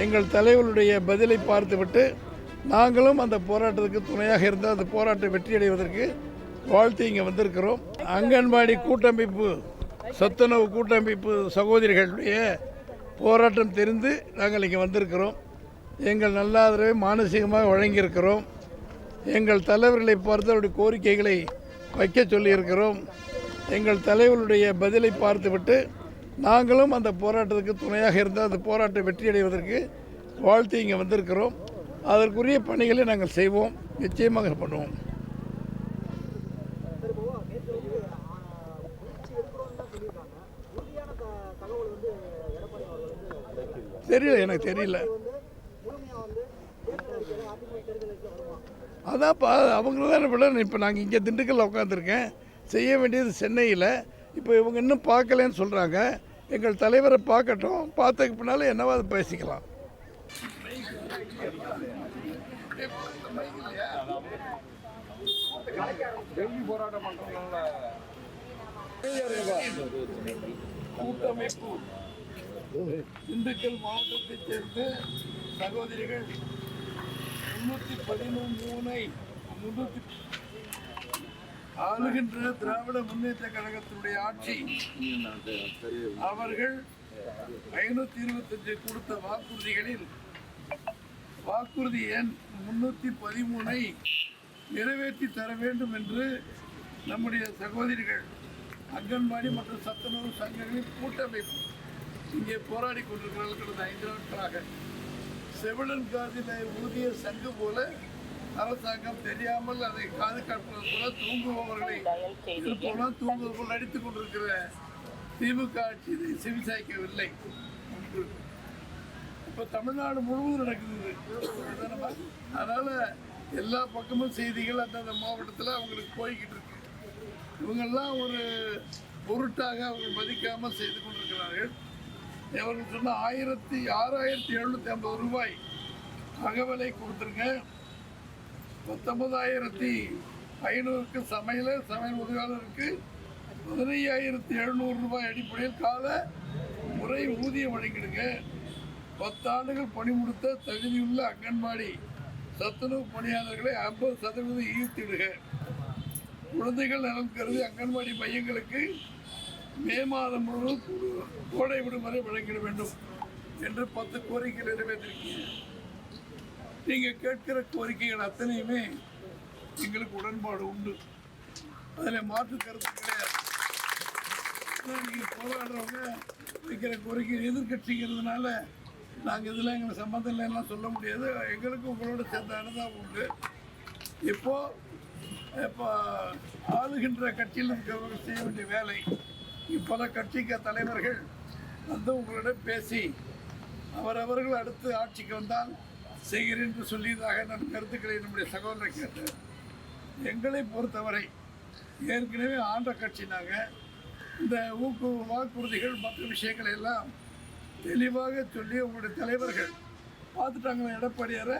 எங்கள் தலைவருடைய பதிலை பார்த்துவிட்டு நாங்களும் அந்த போராட்டத்துக்கு துணையாக இருந்தால் அந்த போராட்டம் வெற்றியடைவதற்கு வாழ்த்து இங்கே வந்திருக்கிறோம். அங்கன்வாடி கூட்டமைப்பு, சத்துணவு கூட்டமைப்பு சகோதரிகளுடைய போராட்டம் தெரிந்து நாங்கள் இங்கே வந்திருக்கிறோம். எங்கள் நல்ல ஆதரவை மானசீகமாக வழங்கியிருக்கிறோம். எங்கள் தலைவர்களை பார்த்து அவருடைய கோரிக்கைகளை வைக்க சொல்லியிருக்கிறோம். எங்கள் தலைவருடைய பதிலை பார்த்துவிட்டு நாங்களும் அந்த போராட்டத்துக்கு துணையாக இருந்தால் அந்த போராட்டம் வெற்றியடைவதற்கு வாழ்த்து இங்கே வந்திருக்கிறோம். அதற்குரிய பணிகளை நாங்கள் செய்வோம், நிச்சயமாக பண்ணுவோம். தெரியல, எனக்கு தெரியல. அதான்ப்பா, அவங்கள விட இப்போ நாங்கள் இங்கே திண்டுக்கல்ல உட்காந்துருக்கேன். செய்ய வேண்டியது சென்னையில். இப்போ இவங்க இன்னும் பார்க்கலன்னு சொல்கிறாங்க. எங்கள் தலைவரை பார்க்கட்டும், பார்த்ததுக்கு பின்னால் என்னவோ அதை பேசிக்கலாம். கூட்டமைப்பு திண்டுக்கல் மாவட்டத்தைச் சேர்ந்த சகோதரிகள் 313 ஆளுகின்ற திராவிட முன்னேற்ற கழகத்தினுடைய ஆட்சி அவர்கள் 525 கொடுத்த வாக்குறுதிகளில் வாக்குறுதி எண் 313 நிறைவேற்றி தர வேண்டும் என்று நம்முடைய சகோதரிகள் அங்கன்வாடி மற்றும் சத்துணவு சங்கங்களின் கூட்டமைப்பு இங்கே போராடி கொண்டிருக்கிறார்கள். கடந்த 5 நாட்களாக செவிலன் காதில் ஊதிய சங்கு போல அரசாங்கம் தெரியாமல் அதை காது காப்பது போல தூங்குபவர்களை போல தூங்குவது போல் நடித்துக் கொண்டிருக்கிற திமுக ஆட்சி இதை செவிசாய்க்கவில்லை. இப்போ தமிழ்நாடு முழுவதும் நடக்குது. அதனால எல்லா பக்கமும் செய்திகள் அந்தந்த மாவட்டத்தில் அவங்களுக்கு போய்கிட்டு இருக்கு. இவங்கெல்லாம் ஒரு பொருட்டாக அவங்க மதிக்காமல் செய்து கொண்டிருக்கிறார்கள். அவர்கள் சொன்ன 6,750 ரூபாய் அகவலை கொடுத்துருங்க. 19,500க்கு சமையல் உதவியாளருக்கு 15,700 ரூபாய் அடிப்படையில் கால முறை ஊதியம் வழங்கிடுங்க. 10 ஆண்டுகள் பணி முடித்த தகுதியுள்ள அங்கன்வாடி சத்துணவு பணியாளர்களை 50% ஈர்த்திடுக. குழந்தைகள் நலன் கருதி அங்கன்வாடி மையங்களுக்கு மே மாதம் முழுவதும் கோடை விடுமுறை வழங்கிட வேண்டும் என்று 10 கோரிக்கைகள் நிறைவேற்றிருக்கீங்க. நீங்கள் கேட்கிற கோரிக்கைகள் அத்தனையுமே எங்களுக்கு உடன்பாடு உண்டு, அதில் மாற்று கருத்து கிடையாது. நீங்கள் போராடுறவங்க வைக்கிற கோரிக்கை எதிர்கட்சிங்கிறதுனால நாங்கள் இதில் எங்களுக்கு சம்மந்தம் இல்லைன்னா சொல்ல முடியாது. எங்களுக்கு உங்களோட சேர்ந்த அனுதாபம் உண்டு. இப்போ ஆளுகின்ற கட்சியில் இருக்கிறவர்கள் செய்ய வேண்டிய வேலை, பல கட்சிக்கு தலைவர்கள் வந்து உங்களிடம் பேசி அவரவர்கள் அடுத்து ஆட்சிக்கு வந்தால் செய்கிறேன் என்று சொல்லியதாக நான் கருத்துக்களை நம்முடைய சகோதரரை கேட்டேன். எங்களை பொறுத்தவரை ஏற்கனவே ஆண்ட கட்சி நாங்கள் இந்த வாக்குறுதிகள் மற்ற விஷயங்களை எல்லாம் தெளிவாக சொல்லி உங்களுடைய தலைவர்கள் பார்த்துட்டாங்களா? எடப்பாடியாரை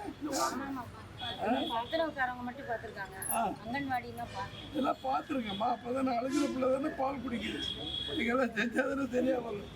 இதெல்லாம் பார்த்துருங்கம்மா. அப்போ தானே அழுகிற பிள்ளை தானே பால் குடிக்குது. நீங்கள் எல்லாம் செஞ்சாதானே சரியாக வரும்.